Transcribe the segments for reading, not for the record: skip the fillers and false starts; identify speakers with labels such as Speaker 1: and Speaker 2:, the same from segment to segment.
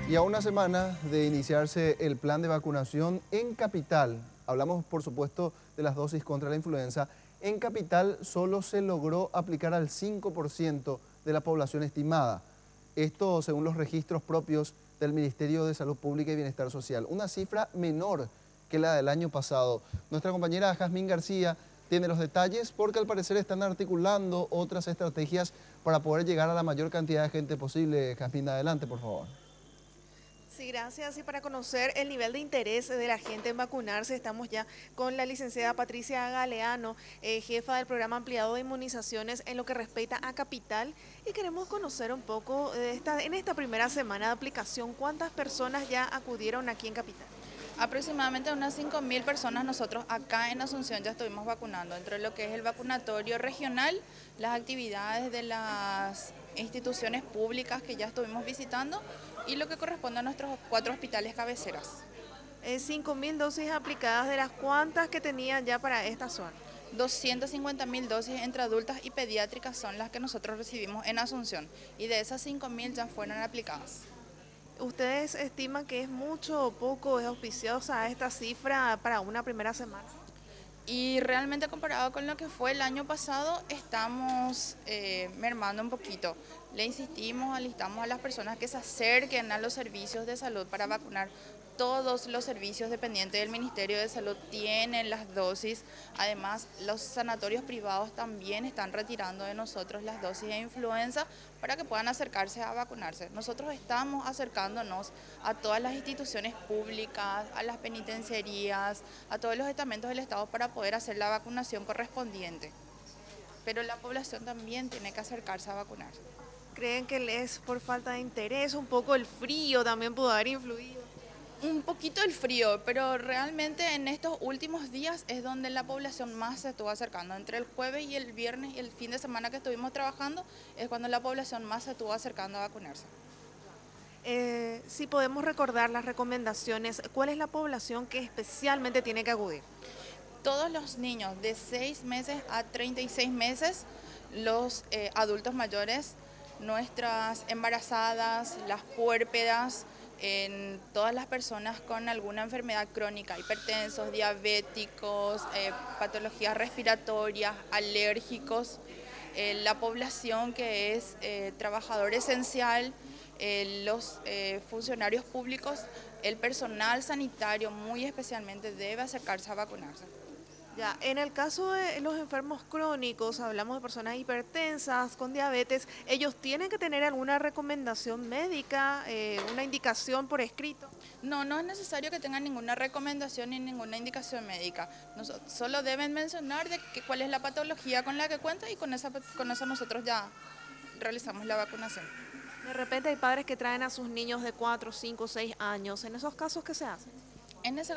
Speaker 1: Y a una semana de iniciarse el plan de vacunación en Capital, hablamos por supuesto de las dosis contra la influenza, en Capital solo se logró aplicar al 5% de la población estimada. Esto según los registros propios del Ministerio de Salud Pública y Bienestar Social, una cifra menor que la del año pasado. Nuestra compañera Jazmín García tiene los detalles porque al parecer están articulando otras estrategias para poder llegar a la mayor cantidad de gente posible. Jazmín, adelante por favor.
Speaker 2: Sí, gracias. Y para conocer el nivel de interés de la gente en vacunarse, estamos ya con la licenciada Patricia Galeano, jefa del programa ampliado de inmunizaciones en lo que respecta a Capital. Y queremos conocer un poco en esta primera semana de aplicación, ¿cuántas personas ya acudieron aquí en Capital?
Speaker 3: Aproximadamente unas 5.000 personas nosotros acá en Asunción ya estuvimos vacunando, entre lo que es el vacunatorio regional, las actividades de las instituciones públicas que ya estuvimos visitando y lo que corresponde a nuestros 4 hospitales cabeceras.
Speaker 2: 5.000 dosis aplicadas, de las cuantas que tenían ya para esta zona.
Speaker 3: 250.000 dosis entre adultas y pediátricas son las que nosotros recibimos en Asunción y de esas 5.000 ya fueron aplicadas.
Speaker 2: ¿Ustedes estiman que es mucho o poco, es auspiciosa esta cifra para una primera semana?
Speaker 3: Y realmente comparado con lo que fue el año pasado, estamos mermando un poquito. Le insistimos, alistamos a las personas que se acerquen a los servicios de salud para vacunar. Todos los servicios dependientes del Ministerio de Salud tienen las dosis. Además, los sanatorios privados también están retirando de nosotros las dosis de influenza para que puedan acercarse a vacunarse. Nosotros estamos acercándonos a todas las instituciones públicas, a las penitenciarías, a todos los estamentos del Estado para poder hacer la vacunación correspondiente. Pero la población también tiene que acercarse a vacunarse.
Speaker 2: ¿Creen que es por falta de interés? Un poco el frío también pudo haber influido.
Speaker 3: Un poquito el frío, pero realmente en estos últimos días es donde la población más se estuvo acercando. Entre el jueves y el viernes y el fin de semana que estuvimos trabajando es cuando la población más se estuvo acercando a vacunarse.
Speaker 2: Si podemos recordar las recomendaciones, ¿cuál es la población que especialmente tiene que acudir?
Speaker 3: Todos los niños de 6 meses a 36 meses, los adultos mayores, nuestras embarazadas, las puérperas, en todas las personas con alguna enfermedad crónica, hipertensos, diabéticos, patologías respiratorias, alérgicos, la población que es trabajador esencial, los funcionarios públicos, el personal sanitario muy especialmente debe acercarse a vacunarse.
Speaker 2: Ya, en el caso de los enfermos crónicos, hablamos de personas hipertensas, con diabetes, ¿ellos tienen que tener alguna recomendación médica, una indicación por escrito?
Speaker 3: No, no es necesario que tengan ninguna recomendación ni ninguna indicación médica. Solo deben mencionar cuál es la patología con la que cuenta y con eso nosotros ya realizamos la vacunación.
Speaker 2: De repente hay padres que traen a sus niños de 4, 5, 6 años. ¿En esos casos qué se hace?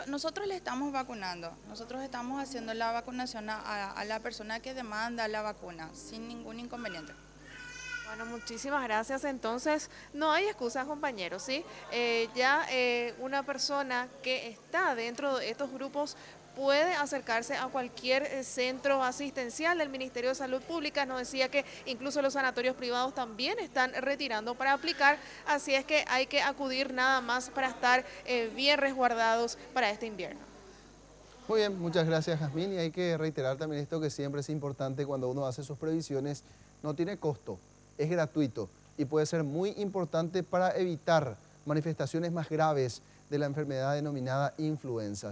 Speaker 3: Nosotros le estamos vacunando, nosotros estamos haciendo la vacunación a la persona que demanda la vacuna, sin ningún inconveniente.
Speaker 2: Bueno, muchísimas gracias. Entonces, no hay excusas, compañeros, ¿sí? Una persona que está dentro de estos grupos puede acercarse a cualquier centro asistencial del Ministerio de Salud Pública. Nos decía que incluso los sanatorios privados también están retirando para aplicar, así es que hay que acudir nada más para estar bien resguardados para este invierno.
Speaker 1: Muy bien, muchas gracias Jazmín, y hay que reiterar también esto que siempre es importante cuando uno hace sus previsiones, no tiene costo, es gratuito y puede ser muy importante para evitar manifestaciones más graves de la enfermedad denominada influenza.